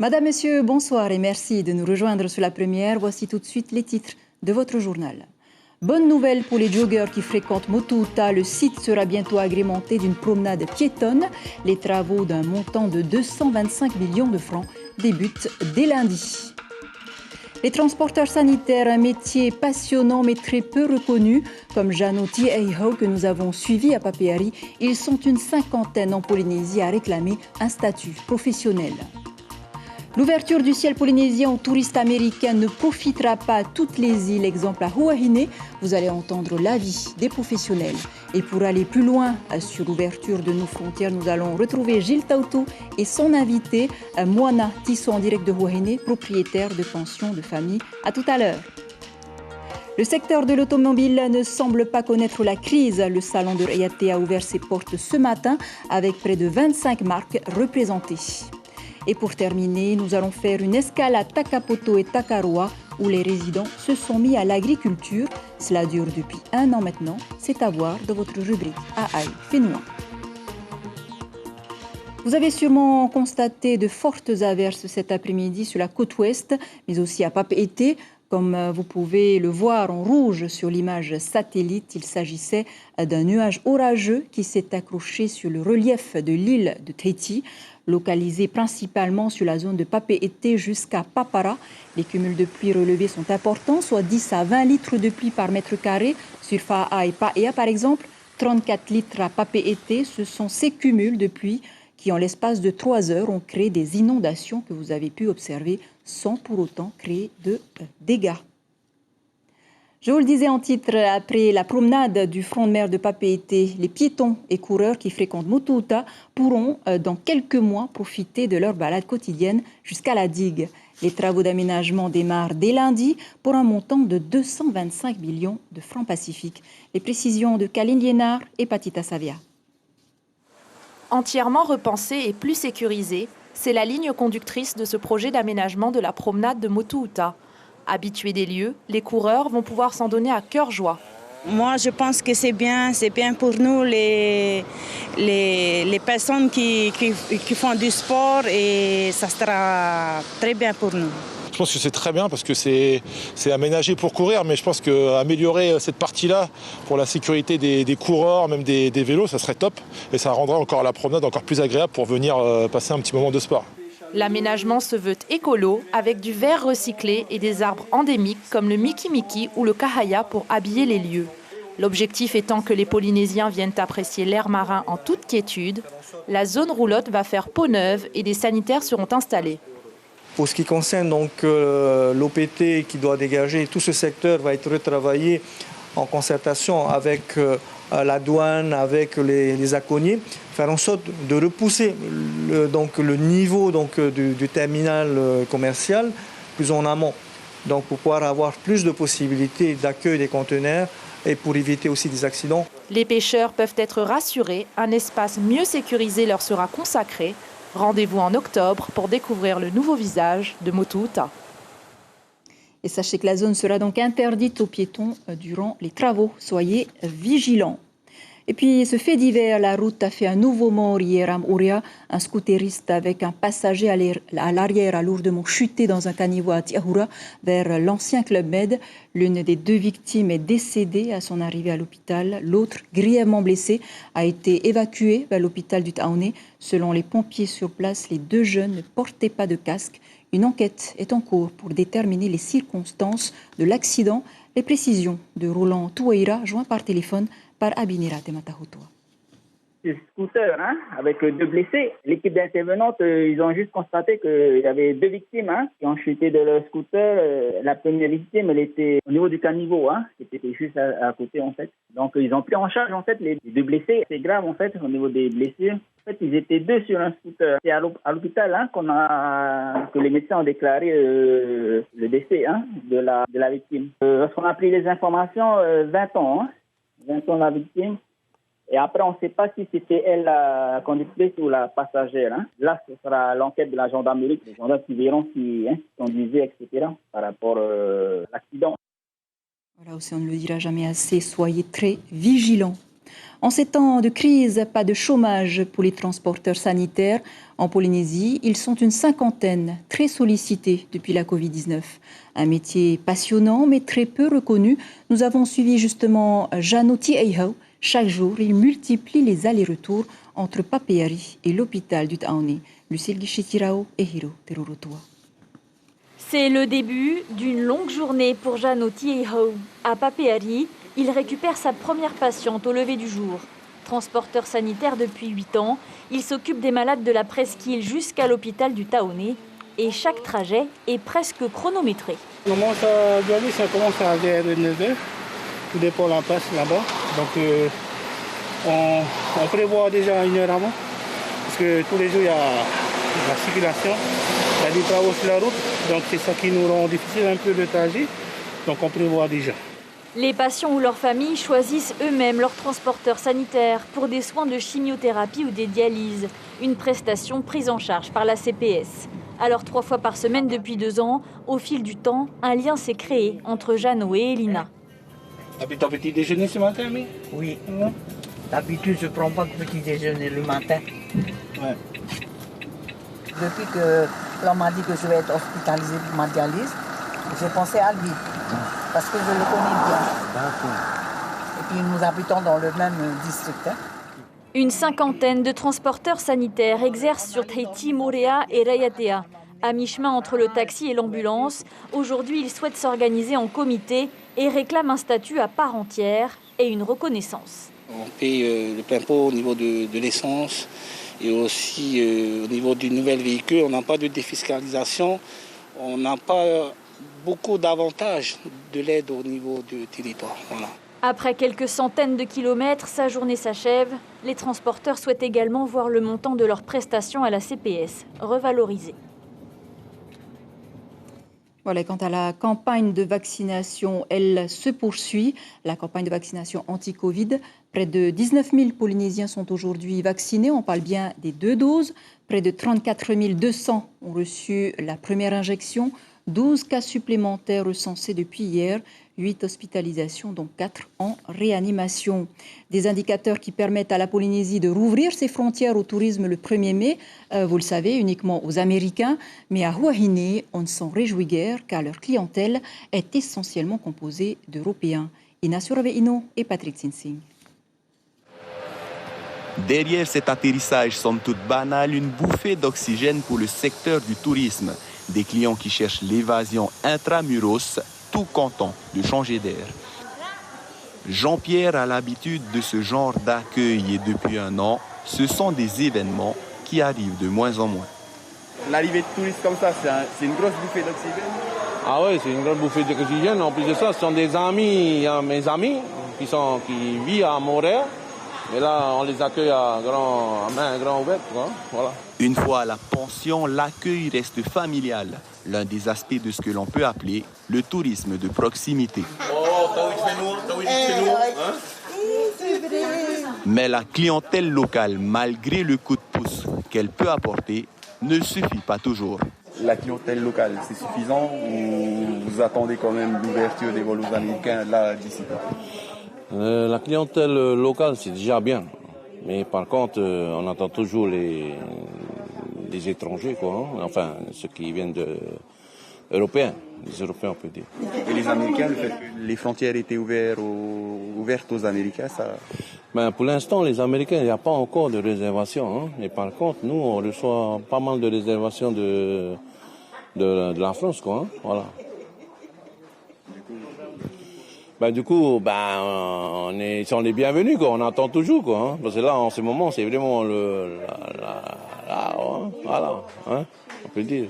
Madame, Messieurs, bonsoir et merci de nous rejoindre sur la première. Voici tout de suite les titres de votre journal. Bonne nouvelle pour les joggeurs qui fréquentent Motouta. Le site sera bientôt agrémenté d'une promenade piétonne. Les travaux d'un montant de 225 millions de francs débutent dès lundi. Les transporteurs sanitaires, un métier passionnant mais très peu reconnu, comme Jano Tieho que nous avons suivi à Papeari, ils sont une cinquantaine en Polynésie à réclamer un statut professionnel. L'ouverture du ciel polynésien aux touristes américains ne profitera pas à toutes les îles. Exemple à Huahine, vous allez entendre l'avis des professionnels. Et pour aller plus loin sur l'ouverture de nos frontières, nous allons retrouver Gilles Tautou et son invité, Moana Tissot en direct de Huahine, propriétaire de pension de famille. À tout à l'heure. Le secteur de l'automobile ne semble pas connaître la crise. Le salon de Riyate a ouvert ses portes ce matin avec près de 25 marques représentées. Et pour terminer, nous allons faire une escale à Takapoto et Takaroa où les résidents se sont mis à l'agriculture. Cela dure depuis 1 an maintenant. C'est à voir dans votre rubrique Aïe Fénois. Vous avez sûrement constaté de fortes averses cet après-midi sur la côte ouest, mais aussi à Papeete. Comme vous pouvez le voir en rouge sur l'image satellite, il s'agissait d'un nuage orageux qui s'est accroché sur le relief de l'île de Tahiti. Localisé principalement sur la zone de Papeete jusqu'à Papara. Les cumuls de pluie relevés sont importants, soit 10 à 20 litres de pluie par mètre carré. Sur Fa'a et Paea, par exemple, 34 litres à Papeete. Ce sont ces cumuls de pluie qui, en l'espace de 3 heures, ont créé des inondations que vous avez pu observer sans pour autant créer de dégâts. Je vous le disais en titre, après la promenade du front de mer de Papeete, les piétons et coureurs qui fréquentent Motouta pourront dans quelques mois profiter de leur balade quotidienne jusqu'à la digue. Les travaux d'aménagement démarrent dès lundi pour un montant de 225 millions de francs pacifiques. Les précisions de Kaline Liénard et Patita Savia. Entièrement repensée et plus sécurisée, c'est la ligne conductrice de ce projet d'aménagement de la promenade de Motouta. Habitués des lieux, les coureurs vont pouvoir s'en donner à cœur joie. Moi, je pense que c'est bien pour nous, les personnes qui font du sport, et ça sera très bien pour nous. Je pense que c'est très bien parce que c'est aménagé pour courir, mais je pense qu'améliorer cette partie-là pour la sécurité des coureurs, même des vélos, ça serait top. Et ça rendra encore la promenade encore plus agréable pour venir passer un petit moment de sport. L'aménagement se veut écolo, avec du verre recyclé et des arbres endémiques comme le Miki ou le Kahaya pour habiller les lieux. L'objectif étant que les Polynésiens viennent apprécier l'air marin en toute quiétude. La zone roulotte va faire peau neuve et des sanitaires seront installés. Pour ce qui concerne donc l'OPT qui doit dégager, tout ce secteur va être retravaillé en concertation avec la douane, avec les aconniers, faire en sorte de repousser le niveau du terminal commercial plus en amont, donc pour pouvoir avoir plus de possibilités d'accueil des conteneurs et pour éviter aussi des accidents. Les pêcheurs peuvent être rassurés, un espace mieux sécurisé leur sera consacré. Rendez-vous en octobre pour découvrir le nouveau visage de Motouta. Et sachez que la zone sera donc interdite aux piétons durant les travaux. Soyez vigilants. Et puis, ce fait divers, la route a fait un nouveau mort hier à Ouria. Un scooteriste avec un passager à l'arrière a lourdement chuté dans un caniveau à Tiahura vers l'ancien Club Med. L'une des 2 victimes est décédée à son arrivée à l'hôpital. L'autre, grièvement blessée, a été évacuée vers l'hôpital du Taoné. Selon les pompiers sur place, les 2 jeunes ne portaient pas de casque. Une enquête est en cours pour déterminer les circonstances de l'accident. Les précisions de Roland Touaïra, joint par téléphone par Abinira Tematahutua. Scooter, avec 2 blessés. L'équipe d'intervenantes, ils ont juste constaté qu'il y avait 2 victimes qui ont chuté de leur scooter. La première victime, elle était au niveau du caniveau, qui était juste à côté en fait. Donc ils ont pris en charge en fait les 2 blessés. C'est grave en fait au niveau des blessures. En fait, ils étaient 2 sur un scooter. C'est à l'hôpital que les médecins ont déclaré le décès de la victime. Lorsqu'on a pris les informations, 20 ans, 20 ans la victime. Et après, on ne sait pas si c'était elle la conductrice ou la passagère. Là, ce sera l'enquête de la gendarmerie. Les gendarmes qui verront si conduisait, etc. par rapport à l'accident. Voilà aussi, on ne le dira jamais assez. Soyez très vigilants. En ces temps de crise, pas de chômage pour les transporteurs sanitaires. En Polynésie, ils sont une cinquantaine, très sollicités depuis la Covid-19. Un métier passionnant, mais très peu reconnu. Nous avons suivi justement Jano Tieiho. Chaque jour, il multiplie les allers-retours entre Papeari et l'hôpital du Taoné. Lucille Guichitirao et Hiro Terurotua. C'est le début d'une longue journée pour Jano Tieiho. À Papeari, il récupère sa première patiente au lever du jour. Transporteur sanitaire depuis 8 ans, il s'occupe des malades de la presqu'île jusqu'à l'hôpital du Taoné. Et chaque trajet est presque chronométré. On commence à dialyse, ça commence vers 9h. Tout dépend de la place là-bas. Donc on prévoit déjà 1 heure avant. Parce que tous les jours, il y a la circulation, il y a des travaux sur la route. Donc c'est ça qui nous rend difficile un peu le trajet. Donc on prévoit déjà. Les patients ou leurs familles choisissent eux-mêmes leur transporteur sanitaire pour des soins de chimiothérapie ou des dialyses. Une prestation prise en charge par la CPS. Alors 3 fois par semaine depuis 2 ans, au fil du temps, un lien s'est créé entre Jano et Elina. T'as pris ton petit déjeuner ce matin, mais? Oui. D'habitude, je ne prends pas de petit déjeuner le matin. Ouais. Depuis que l'on m'a dit que je vais être hospitalisé pour ma dialyse, j'ai pensé à lui. Parce que je le connais bien. Et puis nous habitons dans le même district. Une cinquantaine de transporteurs sanitaires exercent sur Tahiti, Moorea et Raiatea. À mi-chemin entre le taxi et l'ambulance, aujourd'hui ils souhaitent s'organiser en comité et réclament un statut à part entière et une reconnaissance. On paye le plein pot au niveau de l'essence et aussi au niveau du nouvel véhicule. On n'a pas de défiscalisation, on n'a pas beaucoup d'avantages de l'aide au niveau du territoire. Voilà. Après quelques centaines de kilomètres, sa journée s'achève. Les transporteurs souhaitent également voir le montant de leurs prestations à la CPS revalorisé. Voilà, quant à la campagne de vaccination, elle se poursuit. La campagne de vaccination anti-Covid, près de 19 000 Polynésiens sont aujourd'hui vaccinés. On parle bien des 2 doses. Près de 34 200 ont reçu la première injection. 12 cas supplémentaires recensés depuis hier. 8 hospitalisations, dont 4 en réanimation. Des indicateurs qui permettent à la Polynésie de rouvrir ses frontières au tourisme le 1er mai, vous le savez, uniquement aux Américains. Mais à Huahine, on ne s'en réjouit guère car leur clientèle est essentiellement composée d'Européens. Inacio Raveino et Patrick Sinsing. Derrière cet atterrissage somme toute banal, une bouffée d'oxygène pour le secteur du tourisme. Des clients qui cherchent l'évasion intramuros, tout content de changer d'air. Jean-Pierre a l'habitude de ce genre d'accueil et depuis 1 an, ce sont des événements qui arrivent de moins en moins. L'arrivée de touristes comme ça, c'est une grosse bouffée d'oxygène. Ah oui, c'est une grosse bouffée d'oxygène. En plus de ça, ce sont des amis, mes amis qui vivent à Montréal. Et là, on les accueille à main grand ouverte, quoi. Voilà. Une fois à la pension, l'accueil reste familial. L'un des aspects de ce que l'on peut appeler le tourisme de proximité. Mais la clientèle locale, malgré le coup de pouce qu'elle peut apporter, ne suffit pas toujours. La clientèle locale, c'est suffisant ou vous attendez quand même l'ouverture des vols aux Américains là d'ici peu? La clientèle locale, c'est déjà bien. Mais par contre, on attend toujours les étrangers, quoi. Hein. Enfin, ceux qui viennent européens. Les Européens, on peut dire. Et les Américains, le fait que les frontières étaient ouvertes aux Américains, ça... Ben, pour l'instant, les Américains, il n'y a pas encore de réservation. Hein. Et par contre, nous, on reçoit pas mal de réservations de la France, quoi. Hein. Voilà. Du coup, on est bienvenus, quoi. On attend toujours, quoi. Hein. Parce que là, en ce moment, c'est vraiment voilà, hein, on peut le dire.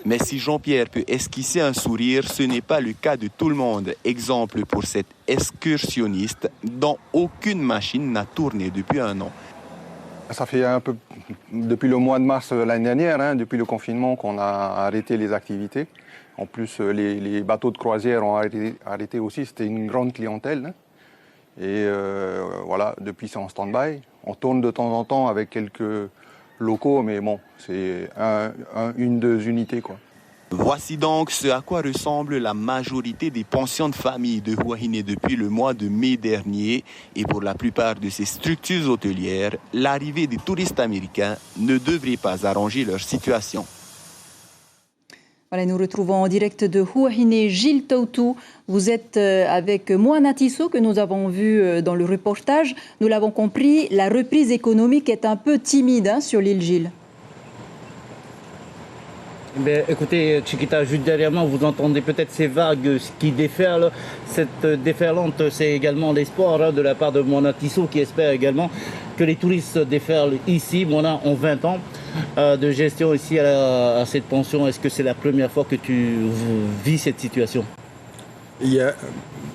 Mais si Jean-Pierre peut esquisser un sourire, ce n'est pas le cas de tout le monde. Exemple pour cet excursionniste dont aucune machine n'a tourné depuis 1 an. Ça fait un peu depuis le mois de mars l'année dernière, hein, depuis le confinement, qu'on a arrêté les activités. En plus, les bateaux de croisière ont arrêté aussi. C'était une grande clientèle. Hein. Et voilà, depuis c'est en stand-by. On tourne de temps en temps avec quelques locaux, mais bon, c'est 1-2 unités, quoi. Voici donc ce à quoi ressemble la majorité des pensions de famille de Huahine depuis le mois de mai dernier. Et pour la plupart de ces structures hôtelières, l'arrivée des touristes américains ne devrait pas arranger leur situation. Voilà, nous retrouvons en direct de Huahine Gilles Tautou. Vous êtes avec Moana Tissot que nous avons vu dans le reportage. Nous l'avons compris, la reprise économique est un peu timide sur l'île Gilles. Écoutez, Chiquita, juste derrière moi, vous entendez peut-être ces vagues qui déferlent. Cette déferlante, c'est également l'espoir de la part de Moana Tissot qui espère également que les touristes déferlent ici. Moana, en 20 ans de gestion ici à cette pension, est-ce que c'est la première fois que tu vis cette situation?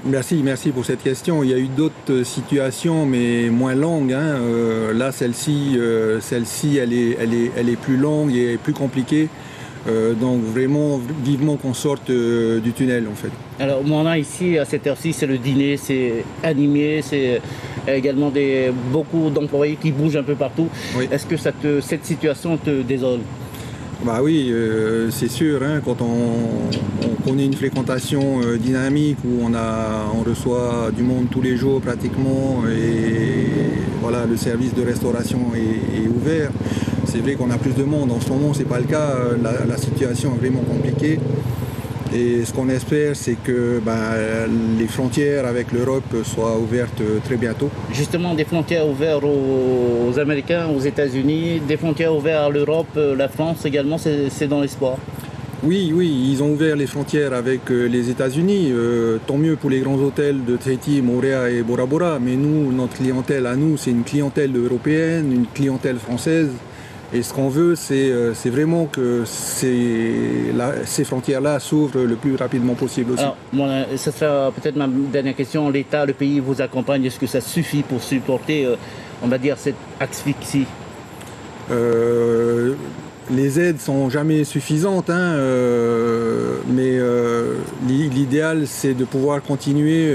Merci pour cette question. Il y a eu d'autres situations, mais moins longues. Là, celle-ci, elle est plus longue et plus compliquée. Donc vraiment, vivement qu'on sorte du tunnel en fait. Alors moi ici, à cette heure-ci, c'est le dîner, c'est animé, c'est également beaucoup d'employés qui bougent un peu partout. Oui. Est-ce que cette situation te désole? Bah oui, c'est sûr, quand on connaît une fréquentation dynamique où on reçoit du monde tous les jours pratiquement et voilà, le service de restauration est ouvert. C'est vrai qu'on a plus de monde. En ce moment, ce n'est pas le cas. La situation est vraiment compliquée. Et ce qu'on espère, c'est que les frontières avec l'Europe soient ouvertes très bientôt. Justement, des frontières ouvertes aux Américains, aux États-Unis, des frontières ouvertes à l'Europe, la France également, c'est dans l'espoir. Oui, ils ont ouvert les frontières avec les États-Unis. Tant mieux pour les grands hôtels de Tahiti, Moorea et Bora Bora. Mais nous, notre clientèle à nous, c'est une clientèle européenne, une clientèle française. Et ce qu'on veut, c'est vraiment que ces frontières-là s'ouvrent le plus rapidement possible aussi. Alors, ça sera peut-être ma dernière question. L'État, le pays vous accompagne. Est-ce que ça suffit pour supporter, on va dire, cette asphyxie? Les aides ne sont jamais suffisantes, mais l'idéal, c'est de pouvoir continuer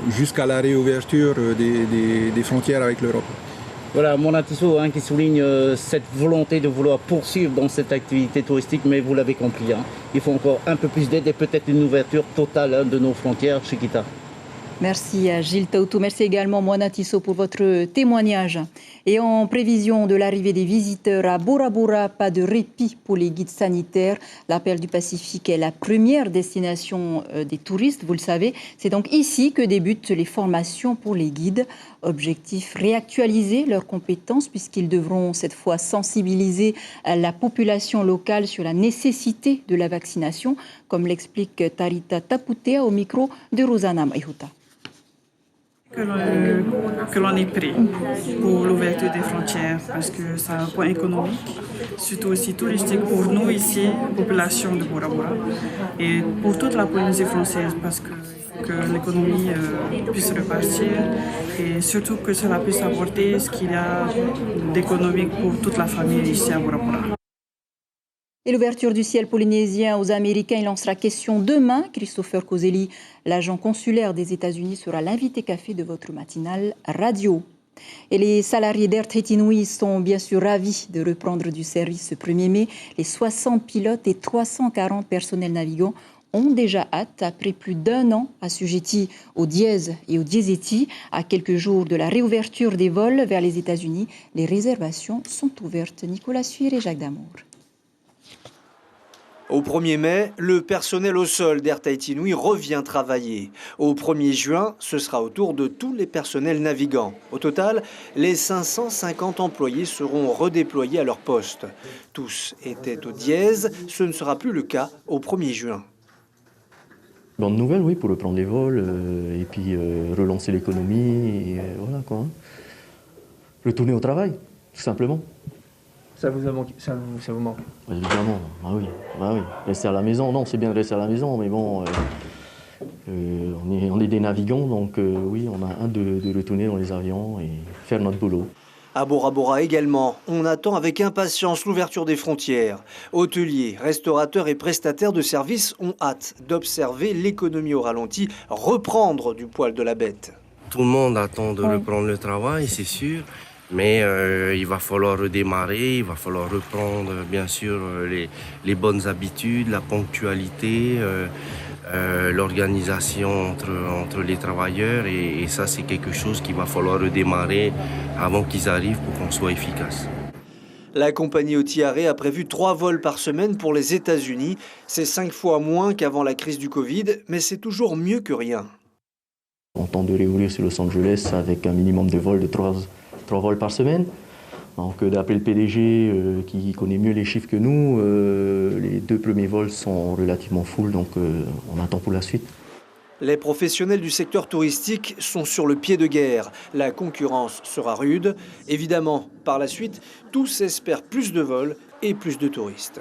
jusqu'à la réouverture des frontières avec l'Europe. Voilà, Moana Tissot qui souligne cette volonté de vouloir poursuivre dans cette activité touristique, mais vous l'avez compris, il faut encore un peu plus d'aide et peut-être une ouverture totale de nos frontières, Chiquita. Merci à Gilles Tautou. Merci également Moana Tissot pour votre témoignage. Et en prévision de l'arrivée des visiteurs à Bora Bora, pas de répit pour les guides sanitaires. La Perle du Pacifique est la première destination des touristes, vous le savez. C'est donc ici que débutent les formations pour les guides. Objectif, réactualiser leurs compétences puisqu'ils devront cette fois sensibiliser la population locale sur la nécessité de la vaccination, comme l'explique Tarita Taputea au micro de Rosana Maihuta. Que l'on est prêt pour l'ouverture des frontières parce que c'est un point économique, surtout aussi touristique pour nous ici, population de Bora Bora, et pour toute la Polynésie française parce que l'économie puisse repartir et surtout que cela puisse apporter ce qu'il y a d'économique pour toute la famille ici à Bora Bora. Et l'ouverture du ciel polynésien aux Américains, il en sera question demain. Christopher Coselli, l'agent consulaire des États-Unis, sera l'invité café de votre matinale radio. Et les salariés d'Air Tahiti Nui sont bien sûr ravis de reprendre du service ce 1er mai. Les 60 pilotes et 340 personnels navigants ont déjà hâte, après plus d'1 an assujettis au dièse et au diéséti. À quelques jours de la réouverture des vols vers les États-Unis, les réservations sont ouvertes. Nicolas Suir et Jacques Damour. Au 1er mai, le personnel au sol d'Air Tahiti Nui revient travailler. Au 1er juin, ce sera au tour de tous les personnels navigants. Au total, les 550 employés seront redéployés à leur poste. Tous étaient au dièse, ce ne sera plus le cas au 1er juin. Bonne nouvelle, oui, pour reprendre les vols et puis relancer l'économie, et voilà quoi. Retourner au travail, tout simplement. Ça vous a manqué, ça vous manque? Évidemment, bah oui. Rester à la maison, non, c'est bien de rester à la maison, mais bon, on est des navigants, donc oui, on a hâte de retourner dans les avions et faire notre boulot. À Bora Bora également, on attend avec impatience l'ouverture des frontières. Hôteliers, restaurateurs et prestataires de services ont hâte d'observer l'économie au ralenti reprendre du poil de la bête. Tout le monde attend de reprendre le travail, c'est sûr. Mais il va falloir redémarrer, il va falloir reprendre bien sûr les bonnes habitudes, la ponctualité, l'organisation entre les travailleurs et ça c'est quelque chose qu'il va falloir redémarrer avant qu'ils arrivent pour qu'on soit efficace. La compagnie Otiare a prévu 3 vols par semaine pour les États-Unis. C'est 5 fois moins qu'avant la crise du Covid, mais c'est toujours mieux que rien. On tente de réouvrir sur Los Angeles avec un minimum de vols de 3 vols par semaine. Donc d'après le PDG qui connaît mieux les chiffres que nous, les 2 premiers vols sont relativement full, donc on attend pour la suite. Les professionnels du secteur touristique sont sur le pied de guerre. La concurrence sera rude. Évidemment, par la suite, tous espèrent plus de vols et plus de touristes.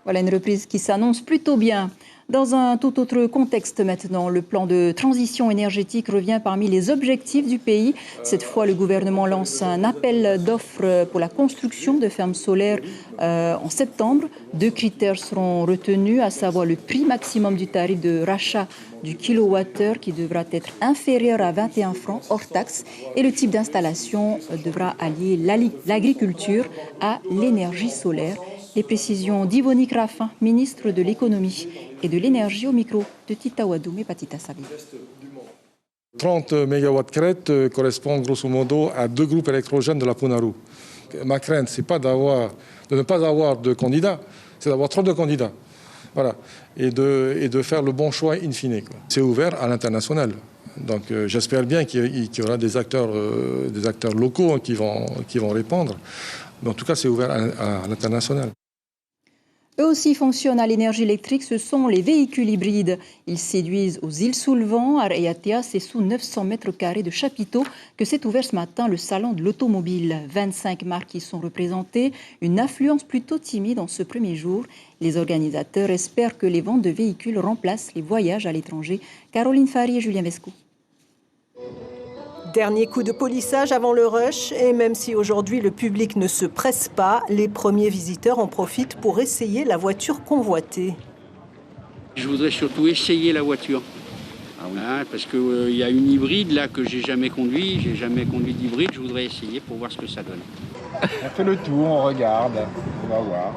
Voilà une reprise qui s'annonce plutôt bien. Dans un tout autre contexte maintenant, le plan de transition énergétique revient parmi les objectifs du pays. Cette fois, le gouvernement lance un appel d'offres pour la construction de fermes solaires en septembre. 2 critères seront retenus, à savoir le prix maximum du tarif de rachat du kilowattheure qui devra être inférieur à 21 francs hors taxe et le type d'installation devra allier l'agriculture à l'énergie solaire. Les précisions d'Yvonique Raffin, ministre de l'économie et de l'énergie au micro de Tita Wadoum et Patita Sabi. 30 MW crête correspond grosso modo à 2 groupes électrogènes de la Punaru. Ma crainte, c'est pas de ne pas avoir de candidats, c'est d'avoir trop de candidats. Voilà. Et de faire le bon choix in fine. C'est ouvert à l'international. Donc j'espère bien qu'il y aura des acteurs locaux qui vont répondre. Mais en tout cas, c'est ouvert à l'international. Eux aussi fonctionnent à l'énergie électrique, ce sont les véhicules hybrides. Ils séduisent aux îles sous le vent. À Rayatea, c'est sous 900 mètres carrés de chapiteaux que s'est ouvert ce matin le salon de l'automobile. 25 marques y sont représentées, une affluence plutôt timide en ce premier jour. Les organisateurs espèrent que les ventes de véhicules remplacent les voyages à l'étranger. Caroline Fari et Julien Vesco. Dernier coup de polissage avant le rush et même si aujourd'hui le public ne se presse pas, les premiers visiteurs en profitent pour essayer la voiture convoitée. Je voudrais surtout essayer la voiture. Parce qu'il y a une hybride là que j'ai jamais conduit d'hybride, je voudrais essayer pour voir ce que ça donne. On fait le tour, on regarde, on va voir.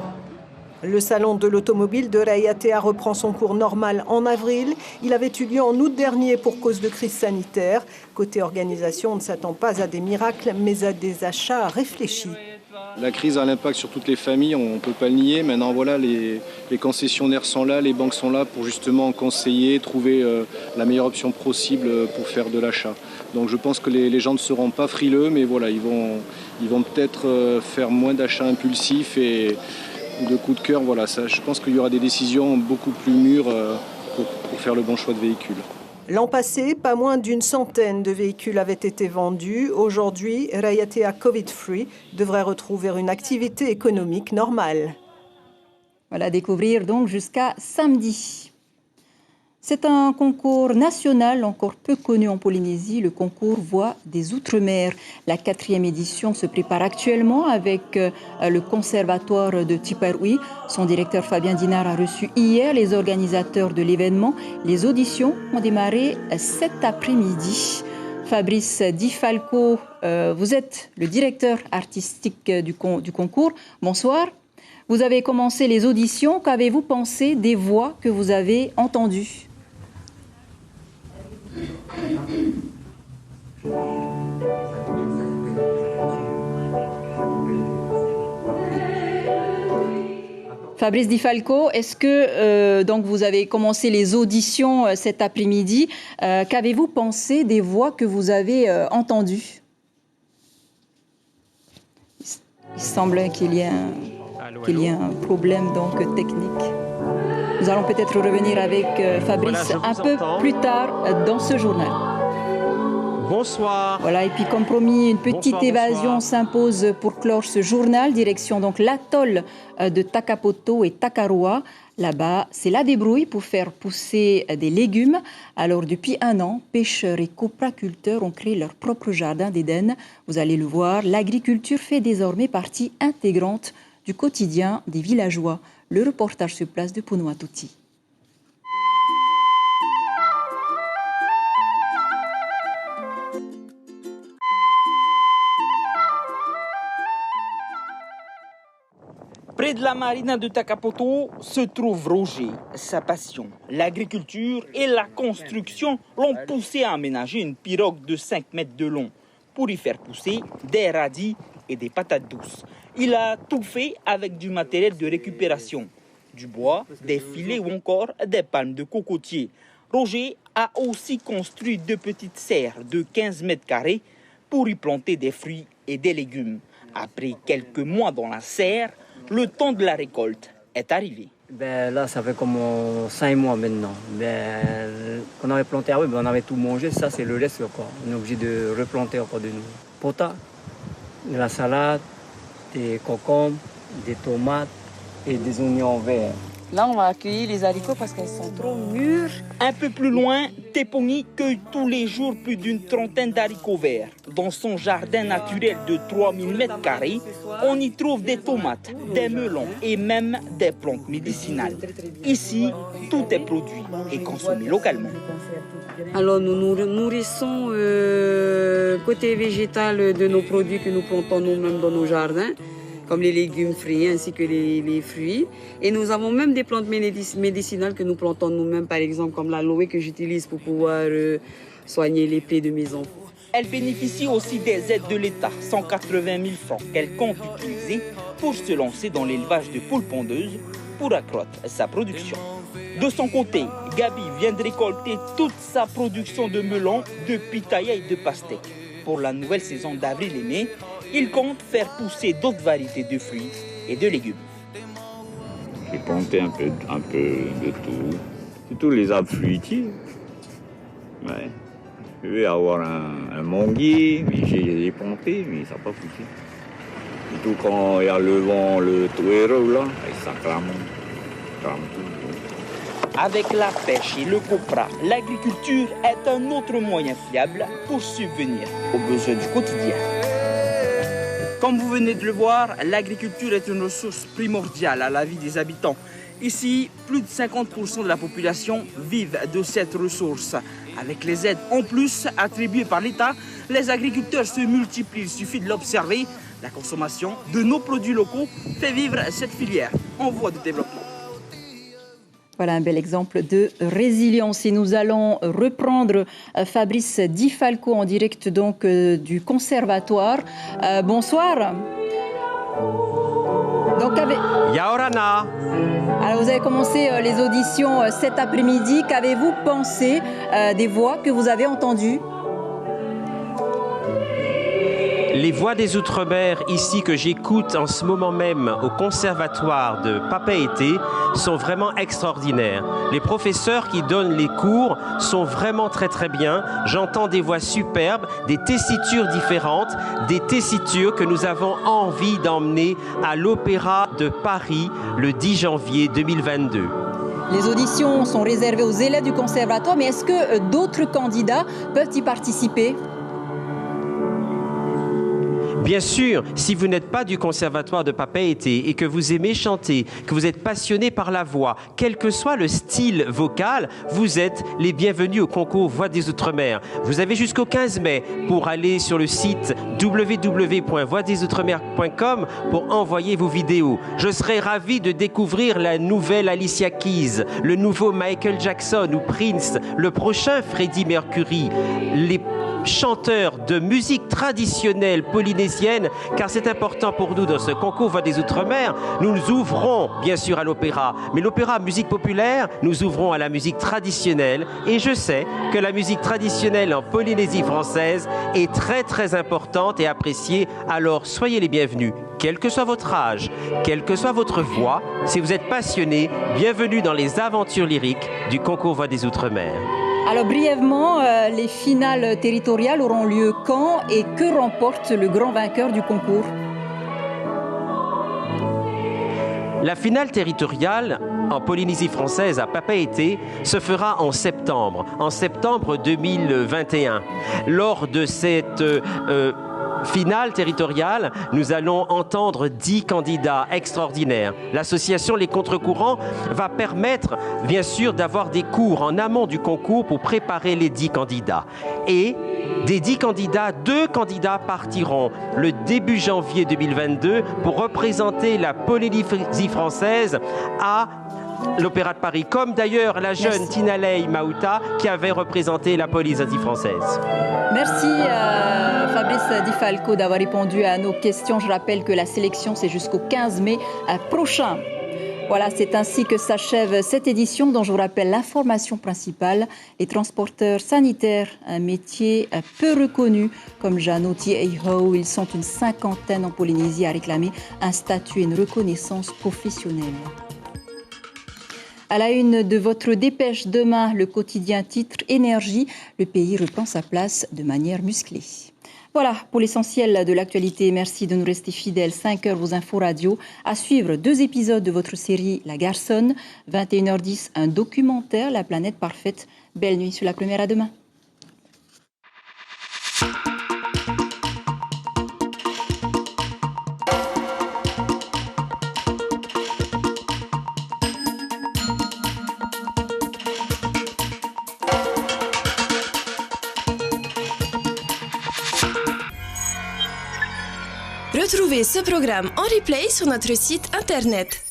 Le salon de l'automobile de Rayatea reprend son cours normal en avril. Il avait eu lieu en août dernier pour cause de crise sanitaire. Côté organisation, on ne s'attend pas à des miracles, mais à des achats réfléchis. La crise a l'impact sur toutes les familles, on ne peut pas le nier. Maintenant, voilà, les concessionnaires sont là, les banques sont là pour justement conseiller, trouver la meilleure option possible pour faire de l'achat. Donc je pense que les gens ne seront pas frileux, mais voilà, ils vont peut-être faire moins d'achats impulsifs et de coup de cœur, voilà, ça, je pense qu'il y aura des décisions beaucoup plus mûres pour faire le bon choix de véhicule. L'an passé, pas moins d'une centaine de véhicules avaient été vendus. Aujourd'hui, Rayatea Covid-Free devrait retrouver une activité économique normale. Voilà, à découvrir donc jusqu'à samedi. C'est un concours national encore peu connu en Polynésie, le concours Voix des Outre-mer. La 4e édition se prépare actuellement avec le conservatoire de Tiparui. Son directeur Fabien Dinard a reçu hier les organisateurs de l'événement. Les auditions ont démarré cet après-midi. Fabrice Di Falco, vous êtes le directeur artistique du concours. Bonsoir. Vous avez commencé les auditions. Qu'avez-vous pensé des voix que vous avez entendues ? Fabrice Di Falco, est-ce que donc vous avez commencé les auditions cet après-midi? Qu'avez-vous pensé des voix que vous avez entendues? Il semble qu'il y ait un problème donc technique. Nous allons peut-être revenir avec Fabrice un peu plus tard dans ce journal. Bonsoir. Voilà, et puis comme promis, une petite évasion s'impose pour clore ce journal. Direction donc l'atoll de Takapoto et Takaroa. Là-bas, c'est la débrouille pour faire pousser des légumes. Alors depuis un an, pêcheurs et copraculteurs ont créé leur propre jardin d'Éden. Vous allez le voir, l'agriculture fait désormais partie intégrante du quotidien des villageois. Le reportage sur place de Punuatuti. Près de la marina de Takapoto se trouve Roger. Sa passion, l'agriculture et la construction l'ont poussé à aménager une pirogue de 5 mètres de long pour y faire pousser des radis et des patates douces. Il a tout fait avec du matériel de récupération, du bois, des filets ou encore des palmes de cocotier. Roger a aussi construit 2 petites serres de 15 mètres carrés pour y planter des fruits et des légumes. Après quelques mois dans la serre, le temps de la récolte est arrivé. Là, ça fait comme 5 mois maintenant. On avait planté, on avait tout mangé, ça c'est le reste encore. On est obligé de replanter encore de nouveau. Potas, de la salade, des concombres, des tomates et des oignons verts. Là, on va accueillir les haricots parce qu'elles sont trop mûres. Un peu plus loin, Teponi cueille tous les jours plus d'une trentaine d'haricots verts. Dans son jardin naturel de 3000 m², on y trouve des tomates, des melons et même des plantes médicinales. Ici, tout est produit et consommé localement. Alors nous nourrissons côté végétal de nos produits que nous plantons nous-mêmes dans nos jardins, comme les légumes frais ainsi que les fruits. Et nous avons même des plantes médicinales que nous plantons nous-mêmes, par exemple comme l'aloe que j'utilise pour pouvoir soigner les plaies de mes enfants. Elle bénéficie aussi des aides de l'État, 180 000 francs qu'elle compte utiliser pour se lancer dans l'élevage de poules pondeuses pour accroître sa production. De son côté, Gabi vient de récolter toute sa production de melons, de pitaya et de pastèques. Pour la nouvelle saison d'avril et mai, il compte faire pousser d'autres variétés de fruits et de légumes. J'ai planté un peu de tout, surtout les arbres fruitiers. Ouais. Je vais avoir un manguier, mais j'ai planté, mais ça n'a pas poussé. Surtout quand il y a le vent, le touero là, ça crame tout. Avec la pêche et le copra, l'agriculture est un autre moyen fiable pour subvenir aux besoins du quotidien. Comme vous venez de le voir, l'agriculture est une ressource primordiale à la vie des habitants. Ici, plus de 50% de la population vivent de cette ressource. Avec les aides en plus attribuées par l'État, les agriculteurs se multiplient. Il suffit de l'observer. La consommation de nos produits locaux fait vivre cette filière en voie de développement. Voilà un bel exemple de résilience. Et nous allons reprendre Fabrice Di Falco en direct donc du conservatoire. Bonsoir. Donc, Yaorana. Alors vous avez commencé les auditions cet après-midi. Qu'avez-vous pensé des voix que vous avez entendues ? Les voix des Outre-mer ici que j'écoute en ce moment même au conservatoire de Papeete sont vraiment extraordinaires. Les professeurs qui donnent les cours sont vraiment très très bien. J'entends des voix superbes, des tessitures différentes, des tessitures que nous avons envie d'emmener à l'Opéra de Paris le 10 janvier 2022. Les auditions sont réservées aux élèves du conservatoire, mais est-ce que d'autres candidats peuvent y participer ? Bien sûr, si vous n'êtes pas du conservatoire de Papeete et que vous aimez chanter, que vous êtes passionné par la voix, quel que soit le style vocal, vous êtes les bienvenus au concours Voix des Outre-mer. Vous avez jusqu'au 15 mai pour aller sur le site www.voixdesoutremer.com pour envoyer vos vidéos. Je serai ravi de découvrir la nouvelle Alicia Keys, le nouveau Michael Jackson ou Prince, le prochain Freddie Mercury, les chanteurs de musique traditionnelle polynésienne, car c'est important pour nous dans ce concours Voix des Outre-mer. Nous nous ouvrons bien sûr à l'opéra, mais l'opéra musique populaire, nous ouvrons à la musique traditionnelle, et je sais que la musique traditionnelle en Polynésie française est très très importante et appréciée, alors soyez les bienvenus. Quel que soit votre âge, quelle que soit votre voix, si vous êtes passionné, bienvenue dans les aventures lyriques du concours Voix des Outre-mer. Alors brièvement, les finales territoriales auront lieu quand et que remporte le grand vainqueur du concours ? La finale territoriale en Polynésie française à Papeete se fera en septembre 2021. Lors de cette finale territoriale, nous allons entendre 10 candidats extraordinaires. L'association Les Contre-Courants va permettre, bien sûr, d'avoir des cours en amont du concours pour préparer les 10 candidats. Et des 10 candidats, 2 candidats partiront le début janvier 2022 pour représenter la Polynésie française à l'Opéra de Paris, comme d'ailleurs la jeune Tinalei Mauta qui avait représenté la Polynésie française. Merci Fabrice Di Falco d'avoir répondu à nos questions. Je rappelle que la sélection c'est jusqu'au 15 mai prochain. Voilà, c'est ainsi que s'achève cette édition dont je vous rappelle l'information principale. Les transporteurs sanitaires, un métier peu reconnu comme Jano Tieho, ils sont une 50aine en Polynésie à réclamer un statut et une reconnaissance professionnelle. À la une de votre dépêche demain, le quotidien titre Énergie, le pays reprend sa place de manière musclée. Voilà pour l'essentiel de l'actualité. Merci de nous rester fidèles. 5h, vos infos radio. À suivre 2 épisodes de votre série La Garçonne. 21h10, un documentaire, La planète parfaite. Belle nuit sur la première, à demain. Retrouvez ce programme en replay sur notre site internet